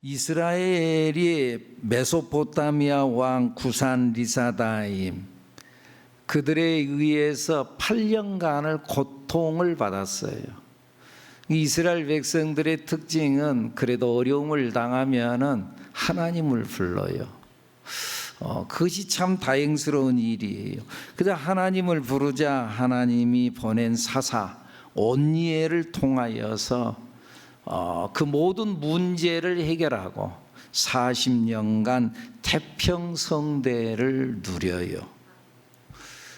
이스라엘이 메소포타미아 왕 구산 리사다임 그들에 의해서 8년간을 고통을 받았어요. 이스라엘 백성들의 특징은 그래도 어려움을 당하면은 하나님을 불러요. 그것이 참 다행스러운 일이에요. 그래서 하나님을 부르자 하나님이 보낸 사사 온니엘을 통하여서 그 모든 문제를 해결하고 40년간 태평성대를 누려요.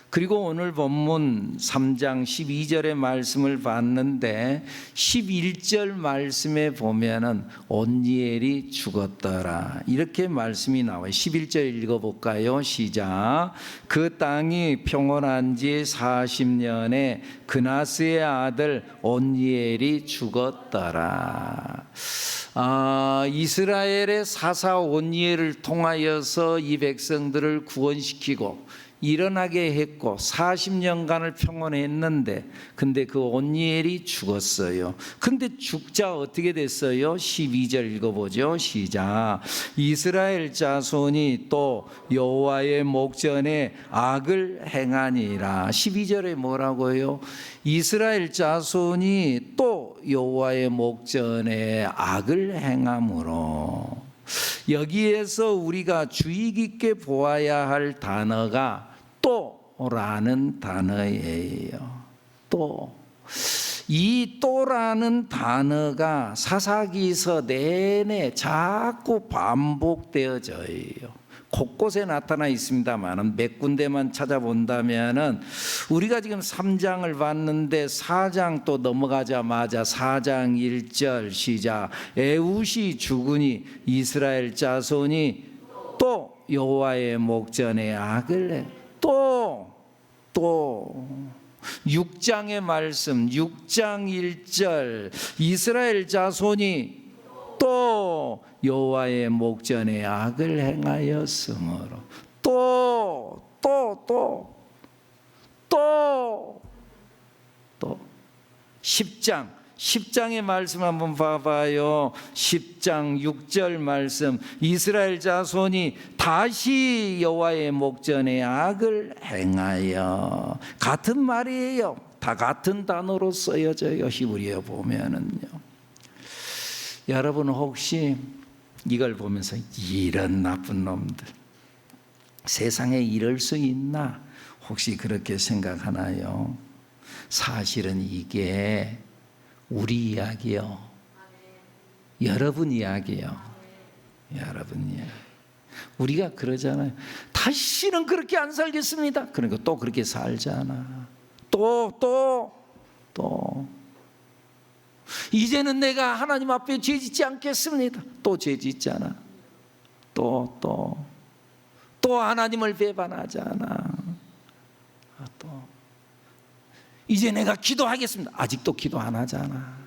그리고 오늘 본문 3장 12절의 말씀을 봤는데 11절 말씀에 보면은 온니엘이 죽었더라 이렇게 말씀이 나와요. 11절 읽어볼까요? 시작. 그 땅이 평온한 지 40년에 그나스의 아들 온니엘이 죽었더라. 이스라엘의 사사 온니엘을 통하여서 이 백성들을 구원시키고 일어나게 했고 40년간을 평온했는데 근데 그 온니엘이 죽었어요. 근데 죽자 어떻게 됐어요? 12절 읽어보죠. 시작. 이스라엘 자손이 또 여호와의 목전에 악을 행하니라. 12절에 뭐라고요? 이스라엘 자손이 또 여호와의 목전에 악을 행함으로. 여기에서 우리가 주의 깊게 보아야 할 단어가 또라는 단어예요. 또. 이 또라는 단어가 사사기서 내내 자꾸 반복되어져요. 곳곳에 나타나 있습니다만 몇 군데만 찾아본다면 우리가 지금 3장을 봤는데 4장 또 넘어가자마자 4장 1절 시작. 에훗이 죽으니 이스라엘 자손이 또 여호와의 목전에 악을 해. 또 6장의 말씀 6장 1절 이스라엘 자손이 또 여호와의 목전에 악을 행하였으므로 또 10장의 말씀 한번 봐봐요. 10장 6절 말씀 이스라엘 자손이 다시 여호와의 목전에 악을 행하여. 같은 말이에요. 다 같은 단어로 쓰여져요. 히브리어 보면은요. 여러분 혹시 이걸 보면서 이런 나쁜 놈들 세상에 이럴 수 있나 혹시 그렇게 생각하나요? 사실은 이게 우리 이야기요. 여러분 이야기요. 여러분 이야기. 우리가 그러잖아요. 다시는 그렇게 안 살겠습니다. 그러니까 또 그렇게 살잖아. 또 이제는 내가 하나님 앞에 죄짓지 않겠습니다. 또 죄짓잖아. 또 하나님을 배반하잖아. 또 이제 내가 기도하겠습니다. 아직도 기도 안 하잖아.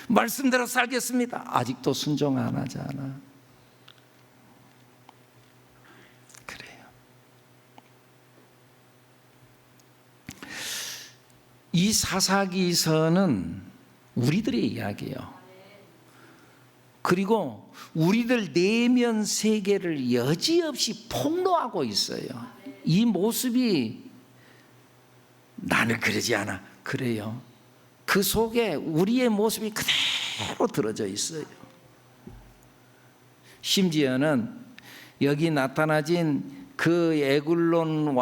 말씀대로 살겠습니다. 아직도 순종 안 하잖아. 그래요. 이 사사기서는 우리들의 이야기예요. 그리고 우리들 내면 세계를 여지없이 폭로하고 있어요. 이 모습이 나는 그러지 않아. 그래요. 그 속에 우리의 모습이 그대로 들어져 있어요. 심지어는 여기 나타나진 그 에글론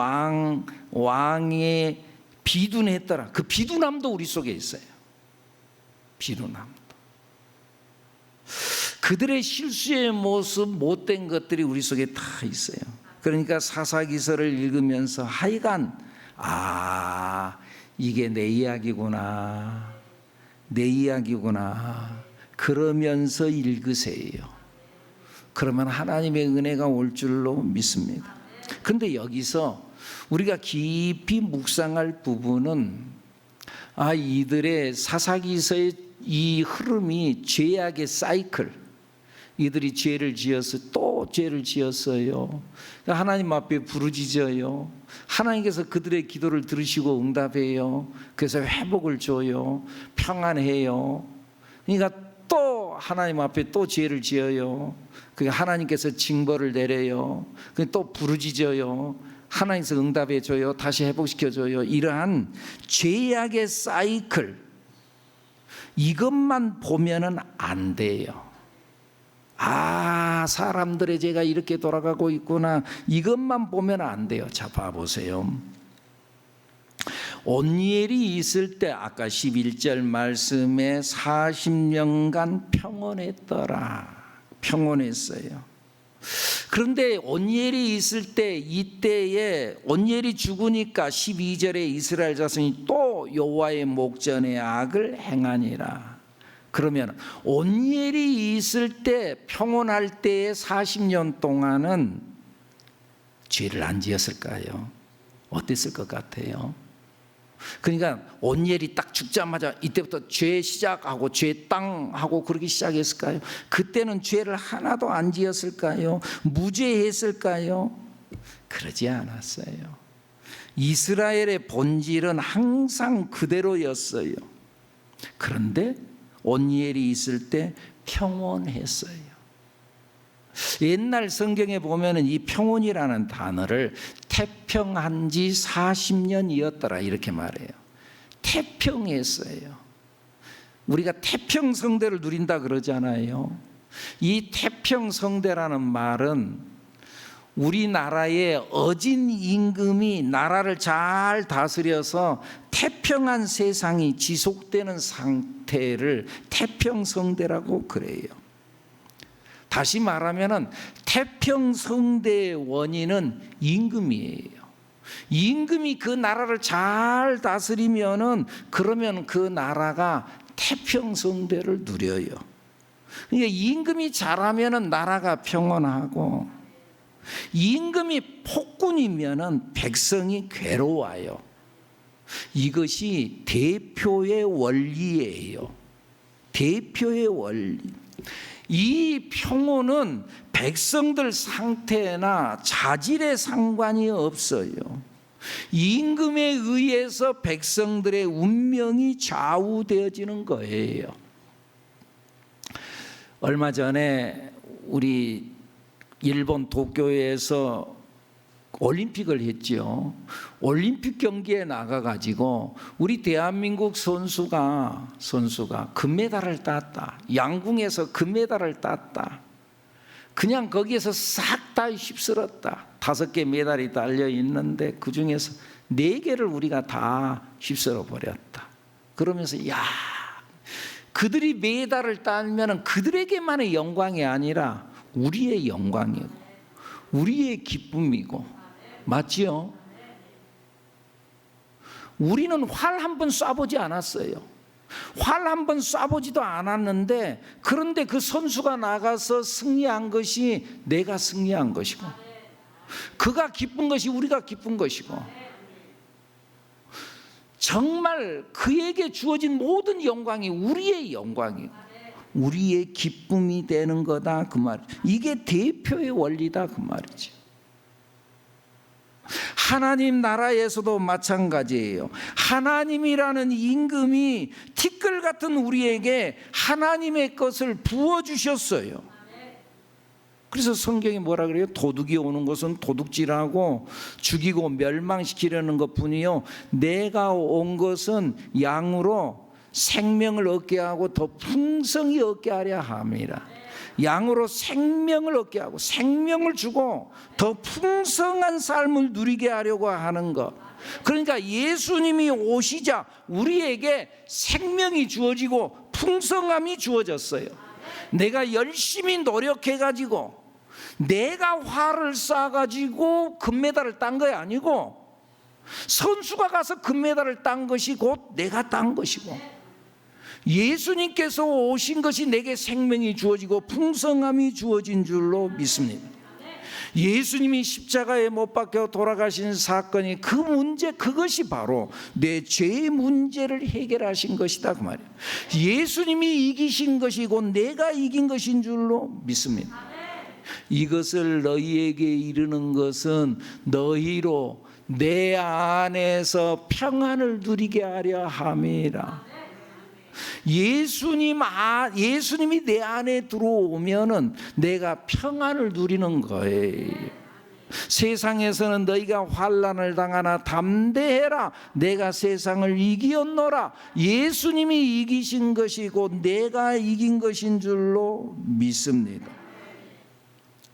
왕의 비둔했더라. 그 비둔함도 우리 속에 있어요. 비둔함도. 그들의 실수의 모습, 못된 것들이 우리 속에 다 있어요. 그러니까 사사기서를 읽으면서 하여간 이게 내 이야기구나. 그러면서 읽으세요. 그러면 하나님의 은혜가 올 줄로 믿습니다. 그런데 여기서 우리가 깊이 묵상할 부분은 이들의 사사기서의 이 흐름이 죄악의 사이클, 이들이 죄를 지어서 또 죄를 지었어요. 하나님 앞에 부르짖어요. 하나님께서 그들의 기도를 들으시고 응답해요. 그래서 회복을 줘요. 평안해요. 그러니까 또 하나님 앞에 또 죄를 지어요. 그 하나님께서 징벌을 내려요. 또 부르짖어요. 하나님께서 응답해 줘요. 다시 회복시켜 줘요. 이러한 죄악의 사이클, 이것만 보면은 안 돼요. 아, 사람들의 죄가 이렇게 돌아가고 있구나, 이것만 보면 안 돼요. 자, 봐보세요. 온니엘이 있을 때 아까 11절 말씀에 40년간 평온했더라. 평온했어요. 그런데 온니엘이 있을 때, 이때에 온니엘이 죽으니까 12절에 이스라엘 자손이 또 여호와의 목전에 악을 행하니라. 그러면 온니엘이 있을 때, 평온할 때의 40년 동안은 죄를 안 지었을까요? 어땠을 것 같아요? 그러니까 온니엘이 딱 죽자마자 이때부터 죄 시작하고 죄 땅 하고 그러기 시작했을까요? 그때는 죄를 하나도 안 지었을까요? 무죄했을까요? 그러지 않았어요. 이스라엘의 본질은 항상 그대로였어요. 그런데 온니엘이 있을 때 평온했어요. 옛날 성경에 보면은 이 평온이라는 단어를 태평한 지 40년이었더라 이렇게 말해요. 태평했어요. 우리가 태평성대를 누린다 그러잖아요. 이 태평성대라는 말은 우리나라의 어진 임금이 나라를 잘 다스려서 태평한 세상이 지속되는 상태를 태평성대라고 그래요. 다시 말하면 태평성대의 원인은 임금이에요. 임금이 그 나라를 잘 다스리면은 그러면 그 나라가 태평성대를 누려요. 그러니까 임금이 잘하면은 나라가 평온하고, 임금이 폭군이면은 백성이 괴로워요. 이것이 대표의 원리예요. 대표의 원리. 이 평온은 백성들 상태나 자질에 상관이 없어요. 임금에 의해서 백성들의 운명이 좌우되어지는 거예요. 얼마 전에 우리 일본 도쿄에서 올림픽을 했죠. 올림픽 경기에 나가가지고 우리 대한민국 선수가 금메달을 땄다. 양궁에서 금메달을 땄다. 그냥 거기에서 싹 다 휩쓸었다. 5개 메달이 달려 있는데 그 중에서 4개를 우리가 다 휩쓸어 버렸다. 그러면서 야, 그들이 메달을 따면 그들에게만의 영광이 아니라 우리의 영광이고 우리의 기쁨이고, 맞지요? 우리는 활 한 번 쏴보지 않았어요. 활 한 번 쏴보지도 않았는데, 그런데 그 선수가 나가서 승리한 것이 내가 승리한 것이고, 그가 기쁜 것이 우리가 기쁜 것이고, 정말 그에게 주어진 모든 영광이 우리의 영광이고 우리의 기쁨이 되는 거다 그 말. 이게 대표의 원리다 그 말이죠. 하나님 나라에서도 마찬가지예요. 하나님이라는 임금이 티끌 같은 우리에게 하나님의 것을 부어주셨어요. 그래서 성경이 뭐라 그래요? 도둑이 오는 것은 도둑질하고 죽이고 멸망시키려는 것뿐이요, 내가 온 것은 양으로 생명을 얻게 하고 더 풍성히 얻게 하려 함이라. 양으로 생명을 얻게 하고 생명을 주고 더 풍성한 삶을 누리게 하려고 하는 것. 그러니까 예수님이 오시자 우리에게 생명이 주어지고 풍성함이 주어졌어요. 내가 열심히 노력해가지고 내가 활을 쏴가지고 금메달을 딴 거 아니고, 선수가 가서 금메달을 딴 것이 곧 내가 딴 것이고, 예수님께서 오신 것이 내게 생명이 주어지고 풍성함이 주어진 줄로 믿습니다. 예수님이 십자가에 못 박혀 돌아가신 사건이 그 문제, 그것이 바로 내 죄의 문제를 해결하신 것이다 그 말이에요. 예수님이 이기신 것이고 내가 이긴 것인 줄로 믿습니다. 이것을 너희에게 이르는 것은 너희로 내 안에서 평안을 누리게 하려 함이라. 예수님이 내 안에 들어오면은 내가 평안을 누리는 거예요. 세상에서는 너희가 환난을 당하나 담대해라, 내가 세상을 이기었노라. 예수님이 이기신 것이고 내가 이긴 것인 줄로 믿습니다.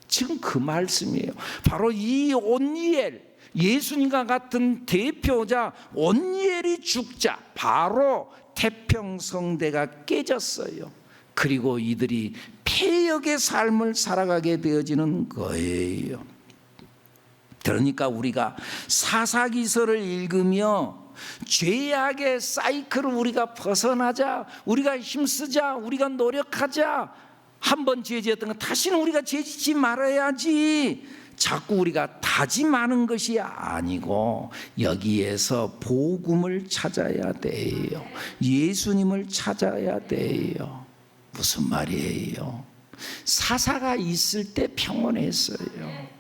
지금 그 말씀이에요. 바로 이 온니엘, 예수님과 같은 대표자 온니엘이 죽자 바로 태평성대가 깨졌어요. 그리고 이들이 패역의 삶을 살아가게 되어지는 거예요. 그러니까 우리가 사사기서를 읽으며 죄악의 사이클을 우리가 벗어나자, 우리가 힘쓰자, 우리가 노력하자, 한번 죄 지었던 거 다시는 우리가 죄 짓지 말아야지, 자꾸 우리가 다짐하는 것이 아니고 여기에서 복음을 찾아야 돼요. 예수님을 찾아야 돼요. 무슨 말이에요? 사사가 있을 때 평온했어요.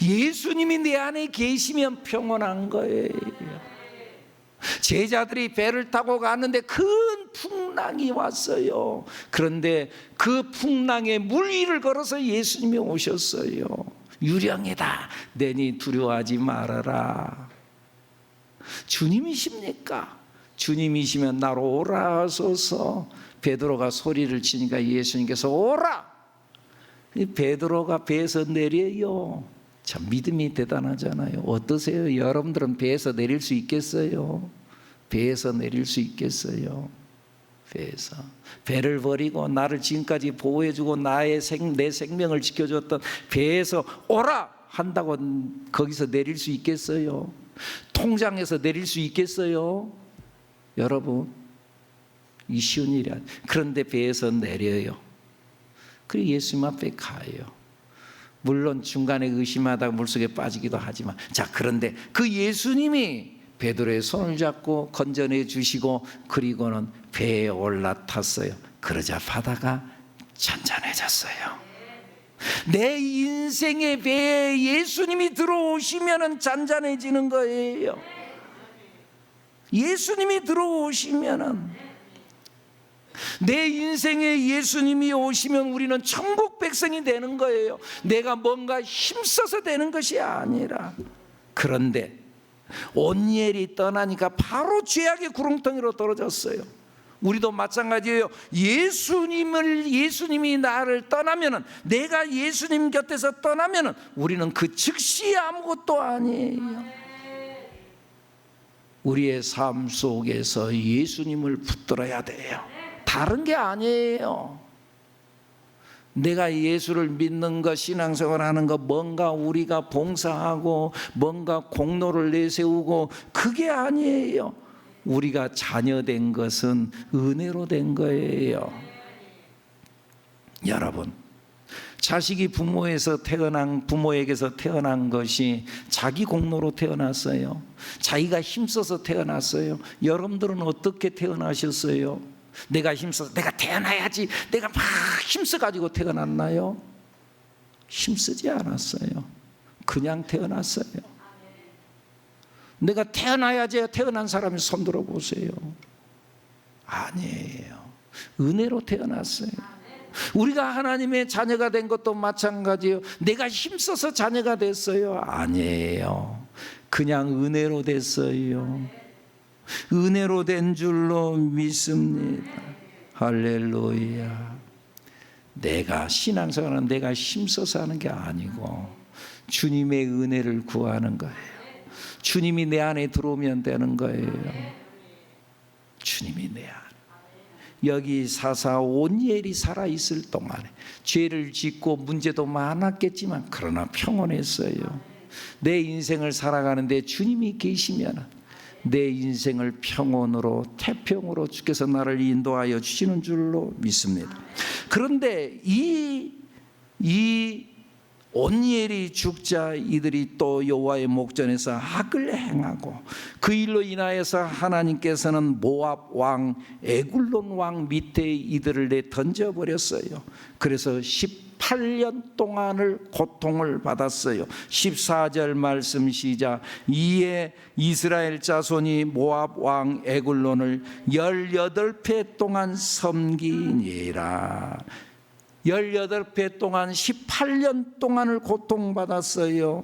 예수님이 내 안에 계시면 평온한 거예요. 제자들이 배를 타고 가는데 큰 풍랑이 왔어요. 그런데 그 풍랑에 물 위를 걸어서 예수님이 오셨어요. 유령이다, 내니 두려워하지 말아라. 주님이십니까? 주님이시면 나로 오라 하소서. 베드로가 소리를 치니까 예수님께서 오라. 베드로가 배에서 내려요. 참 믿음이 대단하잖아요. 어떠세요? 여러분들은 배에서 내릴 수 있겠어요? 배에서 내릴 수 있겠어요? 배에서 배를 버리고 나를 지금까지 보호해주고 내 생명을 지켜줬던 배에서 오라 한다고 거기서 내릴 수 있겠어요? 통장에서 내릴 수 있겠어요? 여러분, 이 쉬운 일이 아니에요. 그런데 배에서 내려요. 그리고 예수님 앞에 가요. 물론 중간에 의심하다가 물속에 빠지기도 하지만, 자, 그런데 그 예수님이 베드로의 손을 잡고 건져내 주시고 그리고는 배에 올라탔어요. 그러자 바다가 잔잔해졌어요. 내 인생의 배에 예수님이 들어오시면 잔잔해지는 거예요. 예수님이 들어오시면, 내 인생에 예수님이 오시면 우리는 천국 백성이 되는 거예요. 내가 뭔가 힘써서 되는 것이 아니라. 그런데 온니엘이 떠나니까 바로 죄악의 구렁텅이로 떨어졌어요. 우리도 마찬가지예요. 예수님이 나를 떠나면은, 내가 예수님 곁에서 떠나면은 우리는 그 즉시 아무것도 아니에요. 우리의 삶 속에서 예수님을 붙들어야 돼요. 다른 게 아니에요. 내가 예수를 믿는 것, 신앙생활 하는 것, 뭔가 우리가 봉사하고 뭔가 공로를 내세우고, 그게 아니에요. 우리가 자녀된 것은 은혜로 된 거예요. 여러분, 자식이 부모에게서 태어난 것이 자기 공로로 태어났어요. 자기가 힘써서 태어났어요. 여러분들은 어떻게 태어나셨어요? 내가 힘써서, 내가 태어나야지, 내가 막 힘써가지고 태어났나요? 힘쓰지 않았어요. 그냥 태어났어요. 내가 태어나야지 태어난 사람이 손 들어보세요. 아니에요. 은혜로 태어났어요. 우리가 하나님의 자녀가 된 것도 마찬가지예요. 내가 힘써서 자녀가 됐어요. 아니에요. 그냥 은혜로 됐어요. 은혜로 된 줄로 믿습니다. 할렐루야. 내가 신앙생활은 내가 힘써서 하는 게 아니고 주님의 은혜를 구하는 거예요. 주님이 내 안에 들어오면 되는 거예요. 주님이 내 안에. 여기 사사 온니엘이 살아있을 동안에 죄를 짓고 문제도 많았겠지만 그러나 평온했어요. 내 인생을 살아가는데 주님이 계시면 내 인생을 평온으로, 태평으로 주께서 나를 인도하여 주시는 줄로 믿습니다. 그런데 이 온니엘이 죽자 이들이 또 여호와의 목전에서 악을 행하고 그 일로 인하여서 하나님께서는 모압 왕 에굴론 왕 밑에 이들을 내던져 버렸어요. 그래서 18년 동안을 고통을 받았어요. 14절 말씀 시작. 이에 이스라엘 자손이 모압 왕 에굴론을 18배 동안 섬기니라. 18배 동안 18년 동안을 고통받았어요.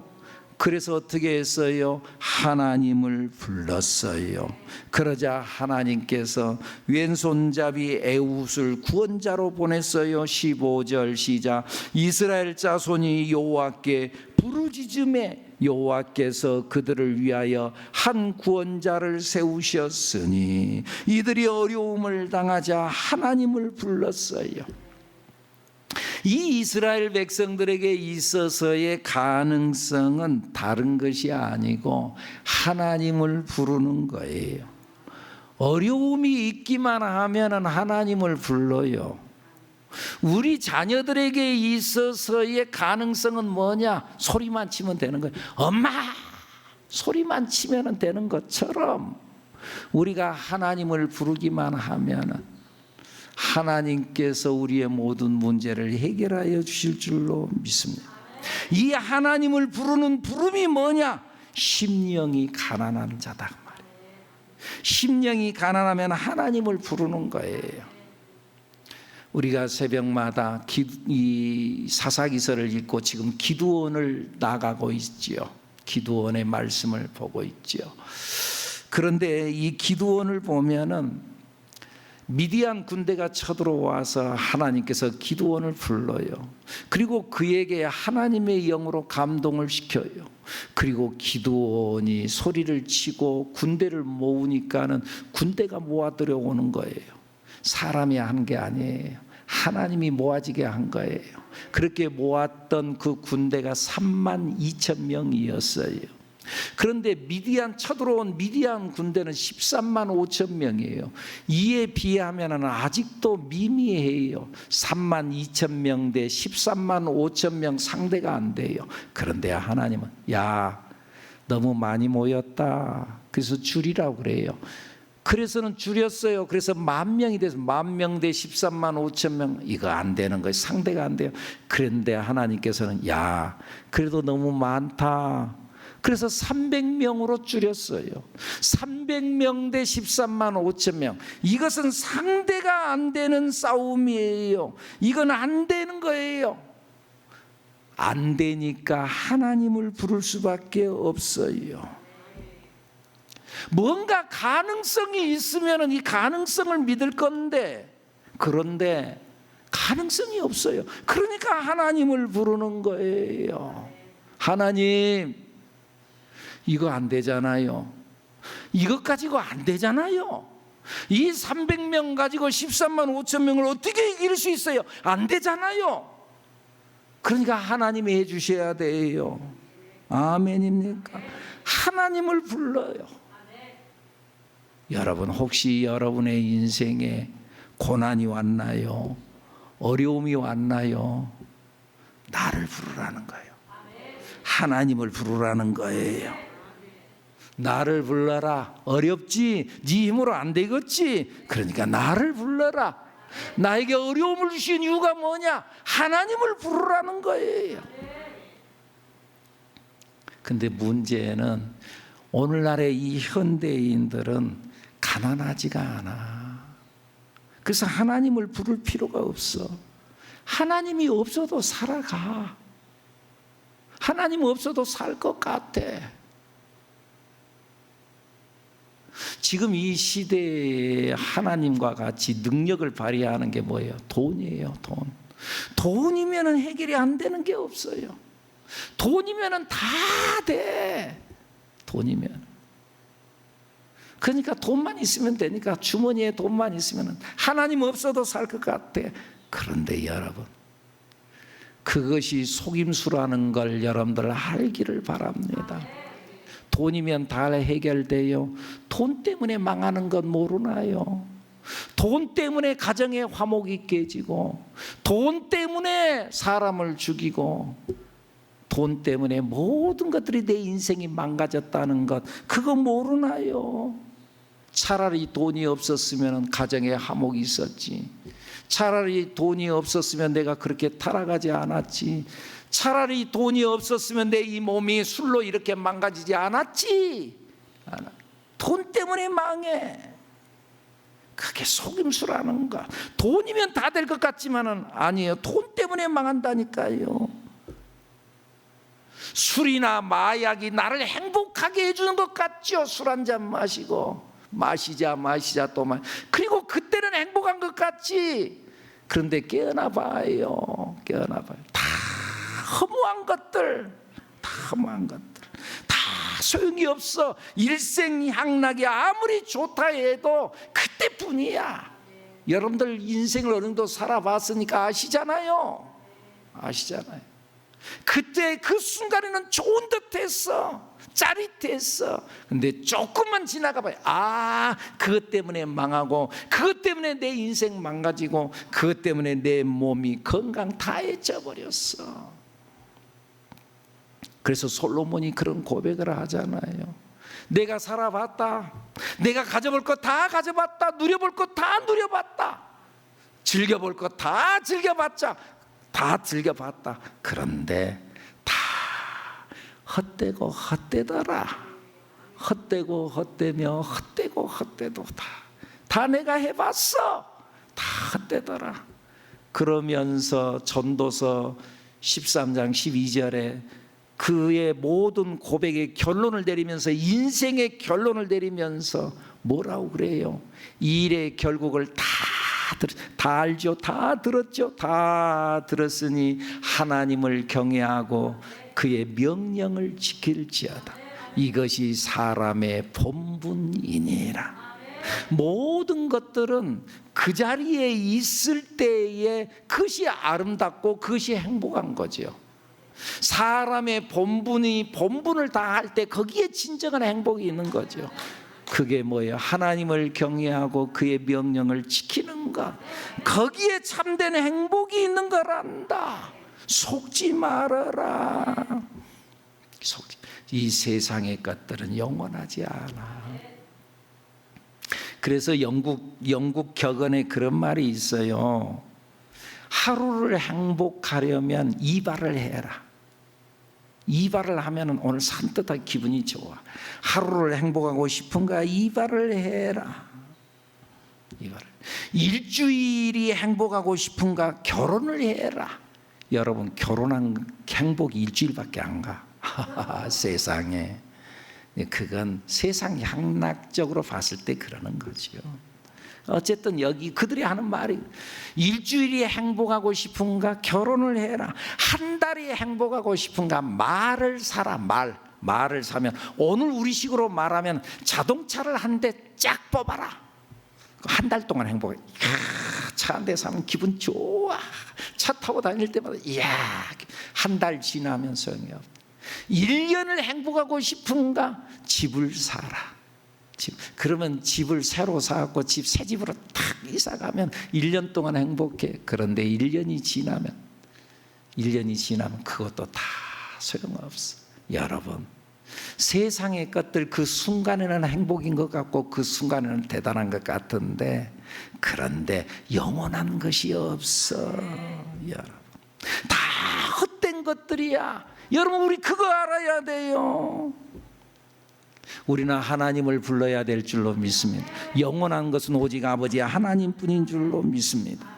그래서 어떻게 했어요? 하나님을 불렀어요. 그러자 하나님께서 왼손잡이 에훗을 구원자로 보냈어요. 15절 시작. 이스라엘 자손이 여호와께 부르짖음에 여호와께서 그들을 위하여 한 구원자를 세우셨으니 이들이 어려움을 당하자 하나님을 불렀어요. 이 이스라엘 백성들에게 있어서의 가능성은 다른 것이 아니고 하나님을 부르는 거예요. 어려움이 있기만 하면 하나님을 불러요. 우리 자녀들에게 있어서의 가능성은 뭐냐? 소리만 치면 되는 거예요. 엄마! 소리만 치면 되는 것처럼 우리가 하나님을 부르기만 하면 하나님께서 우리의 모든 문제를 해결하여 주실 줄로 믿습니다. 이 하나님을 부르는 부름이 뭐냐? 심령이 가난한 자다 말이에요. 심령이 가난하면 하나님을 부르는 거예요. 우리가 새벽마다 이 사사기서를 읽고 지금 기드온을 나가고 있지요. 기드온의 말씀을 보고 있지요. 그런데 이 기드온을 보면은 미디안 군대가 쳐들어와서 하나님께서 기드온을 불러요. 그리고 그에게 하나님의 영으로 감동을 시켜요. 그리고 기드온이 소리를 치고 군대를 모으니까는 군대가 모아들어 오는 거예요. 사람이 한 게 아니에요. 하나님이 모아지게 한 거예요. 그렇게 모았던 그 군대가 32,000명이었어요. 그런데 쳐들어온 미디안 군대는 13만 5천 명이에요. 이에 비하면 아직도 미미해요. 3만 2천 명 대 13만 5천 명 상대가 안 돼요. 그런데 하나님은 야, 너무 많이 모였다. 그래서 줄이라고 그래요. 그래서는 줄였어요. 그래서 10,000명이 돼서 10,000명 대 13만 5천 명, 이거 안 되는 거예요. 상대가 안 돼요. 그런데 하나님께서는 야, 그래도 너무 많다. 그래서 300명으로 줄였어요. 300명 대 13만 5천 명. 이것은 상대가 안 되는 싸움이에요. 이건 안 되는 거예요. 안 되니까 하나님을 부를 수밖에 없어요. 뭔가 가능성이 있으면 이 가능성을 믿을 건데, 그런데 가능성이 없어요. 그러니까 하나님을 부르는 거예요. 하나님, 이거 안 되잖아요. 이것 가지고 안 되잖아요. 이 300명 가지고 13만 5천 명을 어떻게 이길 수 있어요? 안 되잖아요. 그러니까 하나님이 해주셔야 돼요. 아멘입니까? 하나님을 불러요. 여러분, 혹시 여러분의 인생에 고난이 왔나요? 어려움이 왔나요? 나를 부르라는 거예요. 하나님을 부르라는 거예요. 나를 불러라. 어렵지? 네 힘으로 안 되겠지? 그러니까 나를 불러라. 나에게 어려움을 주신 이유가 뭐냐? 하나님을 부르라는 거예요. 근데 문제는 오늘날의 이 현대인들은 가난하지가 않아. 그래서 하나님을 부를 필요가 없어. 하나님이 없어도 살아가. 하나님 없어도 살 것 같아. 지금 이 시대에 하나님과 같이 능력을 발휘하는 게 뭐예요? 돈이에요. 돈이면 해결이 안 되는 게 없어요. 돈이면 다 돼. 돈이면. 그러니까 돈만 있으면 되니까, 주머니에 돈만 있으면 하나님 없어도 살 것 같아. 그런데 여러분, 그것이 속임수라는 걸 여러분들 알기를 바랍니다. 돈이면 다 해결돼요. 돈 때문에 망하는 건 모르나요? 돈 때문에 가정의 화목이 깨지고, 돈 때문에 사람을 죽이고, 돈 때문에 모든 것들이 내 인생이 망가졌다는 것, 그거 모르나요? 차라리 돈이 없었으면 가정에 화목이 있었지. 차라리 돈이 없었으면 내가 그렇게 타락하지 않았지. 차라리 돈이 없었으면 내 이 몸이 술로 이렇게 망가지지 않았지. 돈 때문에 망해. 그게 속임수라는가. 돈이면 다 될 것 같지만은 아니에요. 돈 때문에 망한다니까요. 술이나 마약이 나를 행복하게 해주는 것 같죠. 술 한 잔 마시고 마시자 또 그리고 그때는 행복한 것 같지. 그런데 깨어나 봐요. 다 허무한 것들, 다 소용이 없어. 일생향락이 아무리 좋다 해도 그때뿐이야. 여러분들 인생을 어느 정도 살아봤으니까 아시잖아요. 그때 그 순간에는 좋은 듯 했어. 짜릿했어. 근데 조금만 지나가 봐요. 그것 때문에 망하고, 그것 때문에 내 인생 망가지고, 그것 때문에 내 몸이 건강 다 해져버렸어. 그래서 솔로몬이 그런 고백을 하잖아요. 내가 살아봤다. 내가 가져볼 것 다 가져봤다. 누려볼 것 다 누려봤다. 즐겨볼 것 다 즐겨봤다. 그런데 다 헛되고 헛되더라. 헛되고 헛되며 헛되고 헛되도 다 내가 해봤어. 다 헛되더라. 그러면서 전도서 13장 12절에 그의 모든 고백의 결론을 내리면서, 인생의 결론을 내리면서 뭐라고 그래요? 이 일의 결국을 다 알죠. 다 들었죠. 다 들었으니 하나님을 경외하고 그의 명령을 지킬지어다. 이것이 사람의 본분이니라. 모든 것들은 그 자리에 있을 때에 그것이 아름답고 그것이 행복한 거죠. 사람의 본분을 다 할 때 거기에 진정한 행복이 있는 거죠. 그게 뭐예요? 하나님을 경외하고 그의 명령을 지키는 것. 거기에 참된 행복이 있는 거란다. 속지 말아라. 이 세상의 것들은 영원하지 않아. 그래서 영국 격언에 그런 말이 있어요. 하루를 행복하려면 이발을 해라. 이발을 하면 오늘 산뜻하게 기분이 좋아. 하루를 행복하고 싶은가? 이발을 해라. 일주일이 행복하고 싶은가? 결혼을 해라. 여러분, 결혼한 행복이 일주일밖에 안 가. 세상에. 그건 세상 향락적으로 봤을 때 그러는 거죠. 어쨌든 여기 그들이 하는 말이, 일주일이 행복하고 싶은가? 결혼을 해라. 한 달이 행복하고 싶은가? 말을 사라. 말을 사면, 오늘 우리식으로 말하면 자동차를 한 대 쫙 뽑아라. 한 달 동안 행복해. 차 한 대 사면 기분 좋아. 차 타고 다닐 때마다 한 달 지나면 소용이 없다. 1년을 행복하고 싶은가? 집을 사라. 그러면 집을 새로 사갖고 새 집으로 탁 이사가면 1년 동안 행복해. 그런데 1년이 지나면 그것도 다 소용없어. 여러분, 세상의 것들 그 순간에는 행복인 것 같고 그 순간에는 대단한 것 같은데, 그런데 영원한 것이 없어. 여러분, 다 헛된 것들이야. 여러분, 우리 그거 알아야 돼요. 우리는 하나님을 불러야 될 줄로 믿습니다. 영원한 것은 오직 아버지 하나님뿐인 줄로 믿습니다.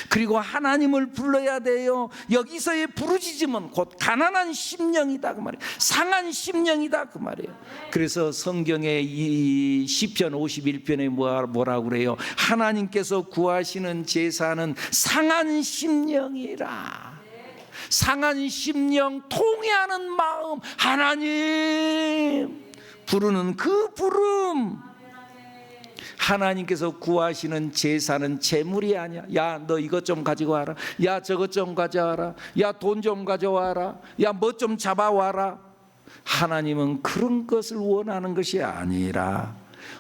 그리고 하나님을 불러야 돼요. 여기서의 부르짖음은 곧 가난한 심령이다 그 말이에요. 상한 심령이다 그 말이에요. 그래서 성경의 이 시편 51편에 뭐라고 그래요? 하나님께서 구하시는 제사는 상한 심령이라. 상한 심령, 통회하는 마음, 하나님 부르는 그 부름. 하나님께서 구하시는 제사는 재물이 아니야. 야, 너 이것 좀 가지고 와라. 야, 저것 좀 가져와라. 야, 돈 좀 가져와라. 야, 뭐 좀 잡아와라. 하나님은 그런 것을 원하는 것이 아니라,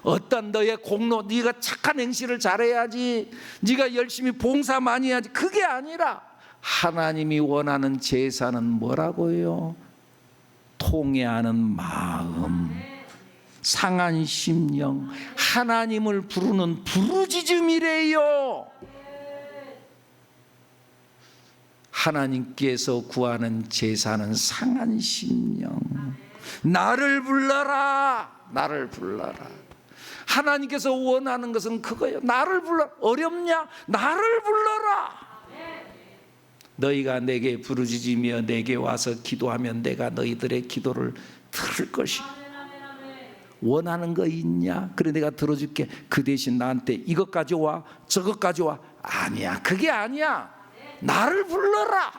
어떤 너의 공로, 네가 착한 행실을 잘해야지, 네가 열심히 봉사 많이 해야지, 그게 아니라 하나님이 원하는 제사는 뭐라고요? 통회하는 마음, 상한 심령, 하나님을 부르는 부르짖음이래요. 하나님께서 구하는 제사는 상한 심령, 나를 불러라, 나를 불러라. 하나님께서 원하는 것은 그거예요. 나를 불러. 어렵냐? 나를 불러라. 너희가 내게 부르짖으며 내게 와서 기도하면 내가 너희들의 기도를 들을 것이야. 원하는 거 있냐? 그래 내가 들어줄게. 그 대신 나한테 이것 가져와, 저것 가져와. 아니야, 그게 아니야. 나를 불러라.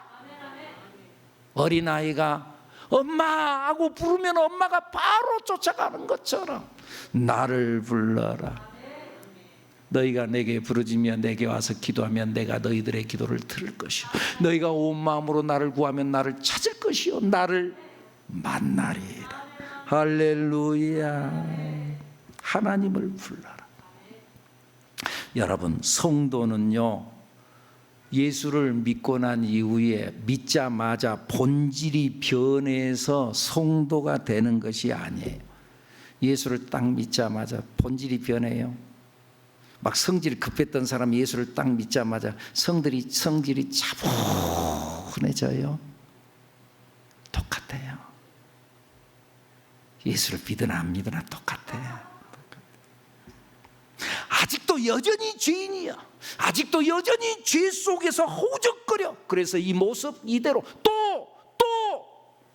어린아이가 엄마 하고 부르면 엄마가 바로 쫓아가는 것처럼 나를 불러라. 너희가 내게 부르짖으며 내게 와서 기도하면 내가 너희들의 기도를 들을 것이요, 너희가 온 마음으로 나를 구하면 나를 찾을 것이요, 나를 만나리라. 할렐루야. 하나님을 불러라. 여러분, 성도는요, 예수를 믿고 난 이후에 믿자마자 본질이 변해서 성도가 되는 것이 아니에요. 예수를 딱 믿자마자 본질이 변해요. 막 성질이 급했던 사람이 예수를 딱 믿자마자 성질이 차분해져요. 똑같아요. 예수를 믿으나 안 믿으나 똑같아요. 아직도 여전히 죄인이야. 아직도 여전히 죄 속에서 허우적거려. 그래서 이 모습 이대로 또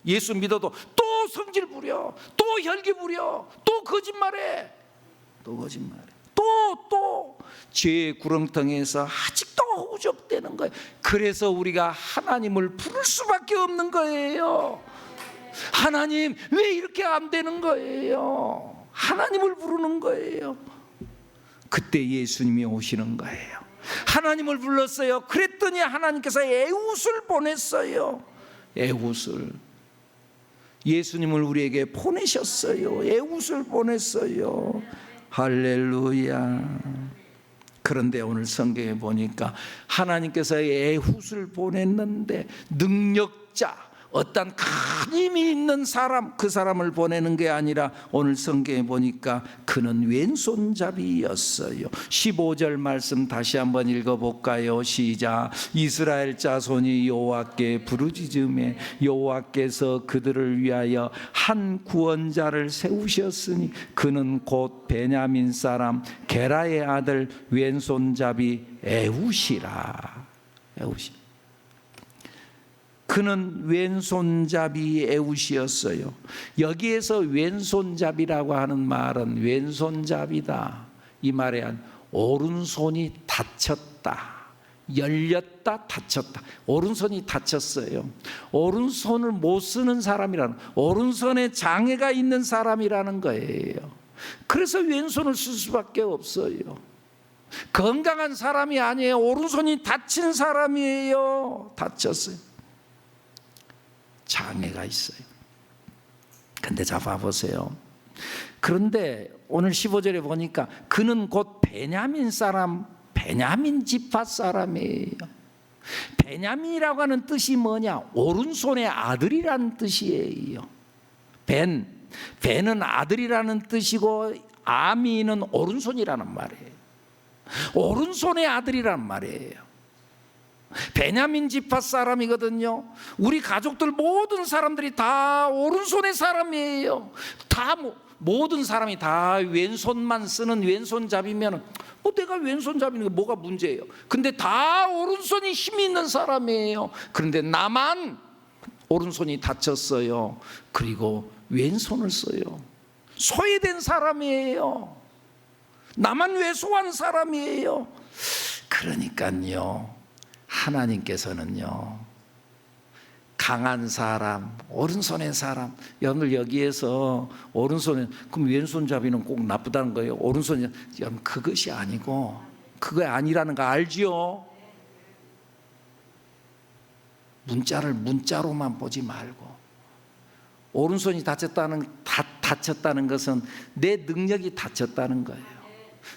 예수 믿어도 또 성질 부려, 또 혈기 부려, 또 거짓말해, 또 죄의 구렁텅이에서 아직도 허우적대는 거예요. 그래서 우리가 하나님을 부를 수밖에 없는 거예요. 하나님 왜 이렇게 안 되는 거예요? 하나님을 부르는 거예요. 그때 예수님이 오시는 거예요. 하나님을 불렀어요. 그랬더니 하나님께서 에훗을 보냈어요. 에훗을. 예수님을 우리에게 보내셨어요. 에훗을 보냈어요. 할렐루야. 그런데 오늘 성경에 보니까 하나님께서 에훗을 보냈는데 능력자, 어떤 큰 힘이 있는 사람, 그 사람을 보내는 게 아니라 오늘 성경에 보니까 그는 왼손잡이였어요. 15절 말씀 다시 한번 읽어볼까요? 시작. 이스라엘 자손이 여호와께 부르짖음에 여호와께서 그들을 위하여 한 구원자를 세우셨으니 그는 곧 베냐민 사람 게라의 아들 왼손잡이 에훗이라. 에훗이. 그는 왼손잡이 에훗이었어요. 여기에서 왼손잡이라고 하는 말은 왼손잡이다, 이 말에 한 오른손이 다쳤다, 열렸다, 다쳤다. 오른손이 다쳤어요. 오른손을 못 쓰는 사람이라는, 오른손에 장애가 있는 사람이라는 거예요. 그래서 왼손을 쓸 수밖에 없어요. 건강한 사람이 아니에요. 오른손이 다친 사람이에요. 다쳤어요. 장애가 있어요. 근데 자 봐보세요. 그런데 오늘 15절에 보니까 그는 곧 베냐민 사람, 베냐민 지파 사람이에요. 베냐민이라고 하는 뜻이 뭐냐? 오른손의 아들이라는 뜻이에요. 벤은 아들이라는 뜻이고 아미는 오른손이라는 말이에요. 오른손의 아들이라는 말이에요. 베냐민 지파 사람이거든요. 우리 가족들 모든 사람들이 다 오른손의 사람이에요. 모든 사람이 다 왼손만 쓰는 왼손잡이면 내가 왼손잡이는 게 뭐가 문제예요? 근데 다 오른손이 힘이 있는 사람이에요. 그런데 나만 오른손이 다쳤어요. 그리고 왼손을 써요. 소외된 사람이에요. 나만 왜소한 사람이에요. 그러니까요, 하나님께서는요, 강한 사람, 오른손의 사람, 여러분 여기에서 오른손에, 그럼 왼손잡이는 꼭 나쁘다는 거예요? 오른손이, 여러분 그것이 아니고, 그거 아니라는 거 알지요? 문자를 문자로만 보지 말고, 오른손이 다쳤다는 것은 내 능력이 다쳤다는 거예요.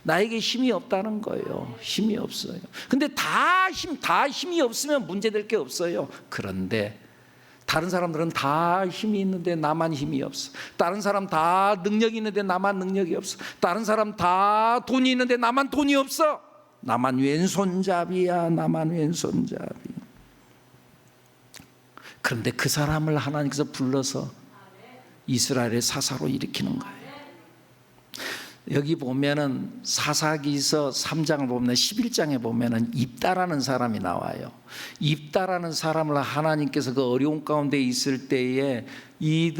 나에게 힘이 없다는 거예요. 힘이 없어요. 근데 다 힘이 없으면 문제될 게 없어요. 그런데 다른 사람들은 다 힘이 있는데 나만 힘이 없어. 다른 사람 다 능력이 있는데 나만 능력이 없어. 다른 사람 다 돈이 있는데 나만 돈이 없어. 나만 왼손잡이야. 나만 왼손잡이. 그런데 그 사람을 하나님께서 불러서 이스라엘의 사사로 일으키는 거예요. 여기 보면은 사사기서 3장을 보면 11장에 보면은 입다라는 사람이 나와요. 입다라는 사람을 하나님께서 그 어려운 가운데 있을 때에 이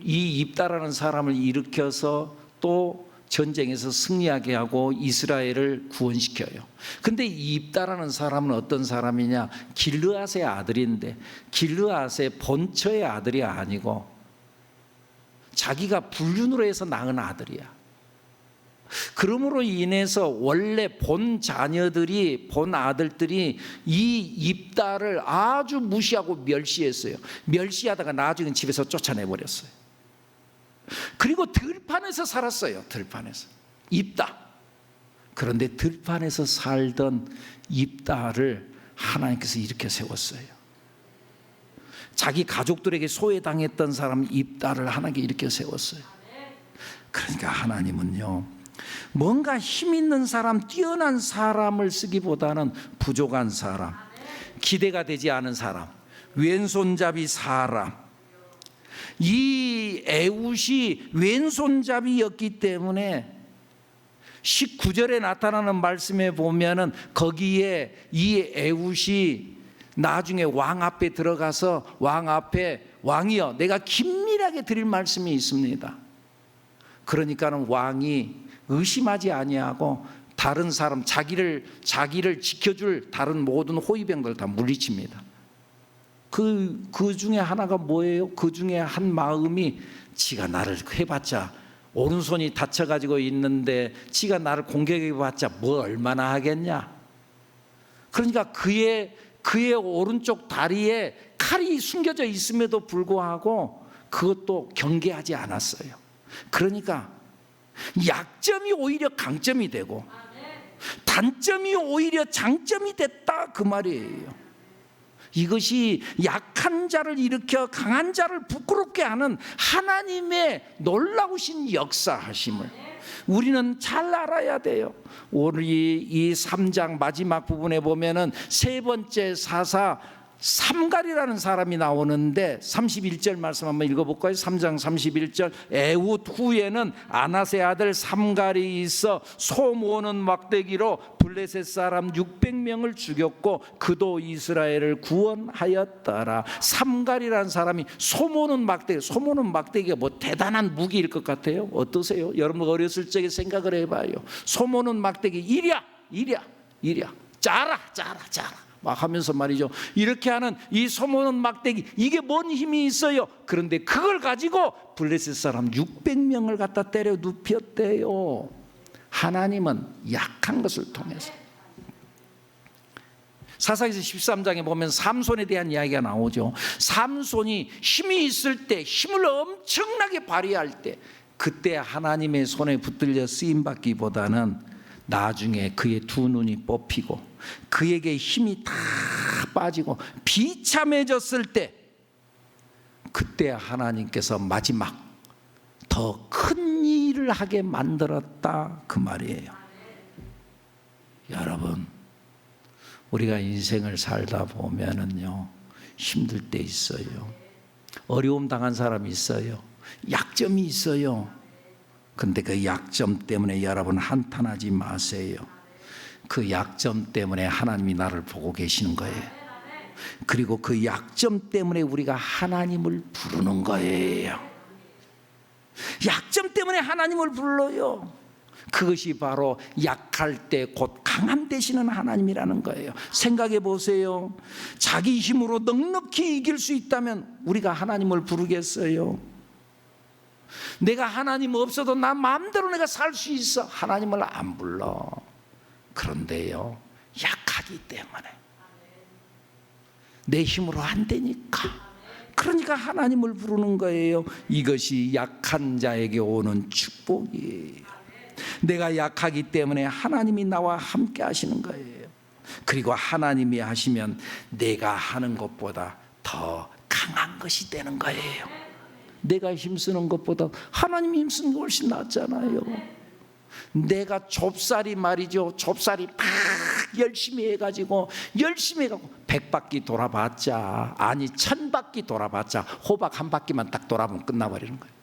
입다라는 사람을 일으켜서 또 전쟁에서 승리하게 하고 이스라엘을 구원시켜요. 근데 이 입다라는 사람은 어떤 사람이냐? 길르앗의 아들인데 길르앗의 본처의 아들이 아니고 자기가 불륜으로 해서 낳은 아들이야. 그러므로 인해서 원래 본 자녀들이, 본 아들들이 이 입다를 아주 무시하고 멸시했어요. 멸시하다가 나중에 집에서 쫓아내버렸어요. 그리고 들판에서 살았어요. 들판에서. 입다. 그런데 들판에서 살던 입다를 하나님께서 일으켜 세웠어요. 자기 가족들에게 소외당했던 사람 입다를 하나님께 일으켜 세웠어요. 그러니까 하나님은요, 뭔가 힘 있는 사람, 뛰어난 사람을 쓰기보다는 부족한 사람, 기대가 되지 않은 사람, 왼손잡이 사람. 이 에훗이 왼손잡이였기 때문에 19절에 나타나는 말씀에 보면은 거기에 이 에훗이 나중에 왕 앞에 들어가서 왕 앞에 왕이여 내가 긴밀하게 드릴 말씀이 있습니다. 그러니까는 왕이 의심하지 아니하고 다른 사람 자기를 지켜줄 다른 모든 호위병들 다 물리칩니다. 그 중에 하나가 뭐예요? 그 중에 한 마음이 지가 나를 해봤자 오른손이 다쳐가지고 있는데 지가 나를 공격해봤자 뭐 얼마나 하겠냐. 그러니까 그의 오른쪽 다리에 칼이 숨겨져 있음에도 불구하고 그것도 경계하지 않았어요. 그러니까 약점이 오히려 강점이 되고 단점이 오히려 장점이 됐다 그 말이에요. 이것이 약한 자를 일으켜 강한 자를 부끄럽게 하는 하나님의 놀라우신 역사하심을 우리는 잘 알아야 돼요. 우리 이 3장 마지막 부분에 보면은 세 번째 사사 삼갈이라는 사람이 나오는데 31절 말씀 한번 읽어볼까요? 3장 31절 에훗 후에는 아낫의 아들 삼갈이 있어 소 모으는 막대기로 블레셋 사람 600명을 죽였고 그도 이스라엘을 구원하였더라. 삼갈이라는 사람이 소 모으는 막대기가 뭐 대단한 무기일 것 같아요? 어떠세요? 여러분 어렸을 적에 생각을 해봐요. 소 모으는 막대기 이랴 짜라 막 하면서 말이죠. 이렇게 하는 이 소모는 막대기 이게 뭔 힘이 있어요? 그런데 그걸 가지고 블레셋 사람 600명을 갖다 때려 눕혔대요. 하나님은 약한 것을 통해서. 사사기서 13장에 보면 삼손에 대한 이야기가 나오죠. 삼손이 힘이 있을 때, 힘을 엄청나게 발휘할 때 그때 하나님의 손에 붙들려 쓰임받기보다는 나중에 그의 두 눈이 뽑히고 그에게 힘이 다 빠지고 비참해졌을 때 그때 하나님께서 마지막 더 큰 일을 하게 만들었다 그 말이에요. 여러분 우리가 인생을 살다 보면은요 힘들 때 있어요. 어려움 당한 사람이 있어요. 약점이 있어요. 근데 그 약점 때문에 여러분 한탄하지 마세요. 그 약점 때문에 하나님이 나를 보고 계시는 거예요. 그리고 그 약점 때문에 우리가 하나님을 부르는 거예요. 약점 때문에 하나님을 불러요. 그것이 바로 약할 때 곧 강함 되시는 하나님이라는 거예요. 생각해 보세요. 자기 힘으로 넉넉히 이길 수 있다면 우리가 하나님을 부르겠어요? 내가 하나님 없어도 나 마음대로 내가 살 수 있어. 하나님을 안 불러. 그런데요, 약하기 때문에 내 힘으로 안 되니까. 그러니까 하나님을 부르는 거예요. 이것이 약한 자에게 오는 축복이에요. 내가 약하기 때문에 하나님이 나와 함께 하시는 거예요. 그리고 하나님이 하시면 내가 하는 것보다 더 강한 것이 되는 거예요. 내가 힘쓰는 것보다 하나님이 힘쓰는 게 훨씬 낫잖아요. 내가 좁쌀이 말이죠, 좁쌀이 막 열심히 해가지고 100바퀴 돌아봤자, 아니 1000바퀴 돌아봤자 호박 한 바퀴만 딱 돌아보면 끝나버리는 거예요.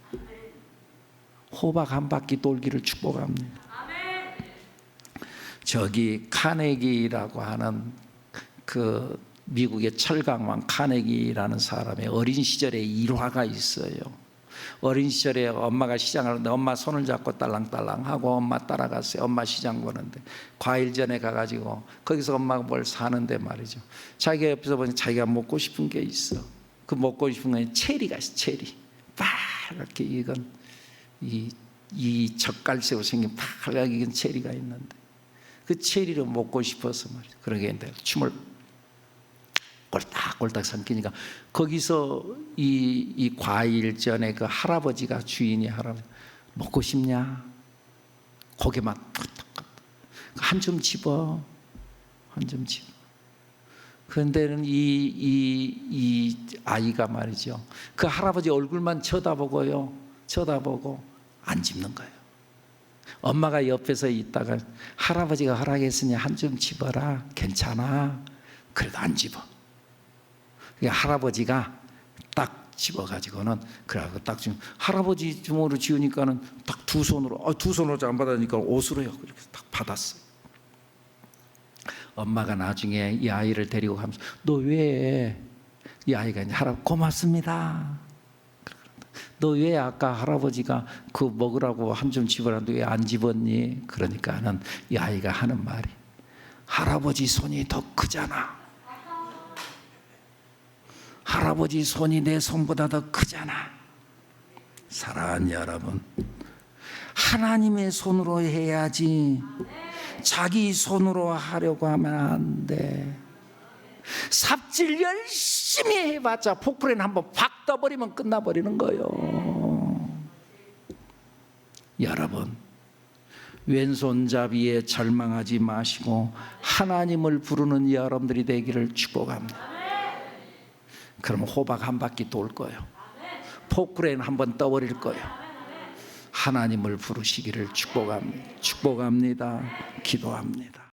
호박 한 바퀴 돌기를 축복합니다. 저기 카네기라고 하는 그 미국의 철강왕 카네기라는 사람의 어린 시절의 일화가 있어요. 어린 시절에 엄마가 시장을 하는데 엄마 손을 잡고 딸랑딸랑하고 엄마 따라갔어요. 엄마 시장 보는데 과일전에 가가지고 거기서 엄마가 뭘 사는데 말이죠, 자기가 옆에서 보니 자기가 먹고 싶은 게 있어. 그 먹고 싶은 건 체리가 있어. 체리 빨갛게 익은 이 젓갈새우 생긴 빨갛게 익은 체리가 있는데 그 체리를 먹고 싶어서 말이죠. 그러게 내가 춤을 꼴딱꼴딱 삼키니까 거기서 이 과일전에 그 할아버지가, 주인이 할아버지, 먹고 싶냐? 고개만 한 점 집어, 한 점 집어. 그런데는 이 아이가 말이죠, 그 할아버지 얼굴만 쳐다보고요, 쳐다보고 안 집는 거예요. 엄마가 옆에서 있다가 할아버지가 허락했으니 한 점 집어라, 괜찮아. 그래도 안 집어. 할아버지가 딱 집어가지고는 그래갖고 딱 지금 할아버지 주먹으로 지우니까는 딱 두 손으로 안 받으니까 옷으로요 이렇게 딱 받았어요. 엄마가 나중에 이 아이를 데리고 가면서 너 왜, 이 아이가 이제 할아버지 고맙습니다. 너 왜 아까 할아버지가 그 먹으라고 한 점 집어라는데 왜 안 집었니? 그러니까는 이 아이가 하는 말이, 할아버지 손이 더 크잖아. 할아버지 손이 내 손보다 더 크잖아. 사랑하는 여러분, 하나님의 손으로 해야지 자기 손으로 하려고 하면 안 돼. 삽질 열심히 해봤자 포크레인 한번 팍 떠버리면 끝나버리는 거예요. 여러분, 왼손잡이에 절망하지 마시고 하나님을 부르는 여러분들이 되기를 축복합니다. 그러면 호박 한 바퀴 돌 거예요. 포크레인 한번 떠버릴 거예요. 하나님을 부르시기를 축복합니다. 축복합니다. 기도합니다.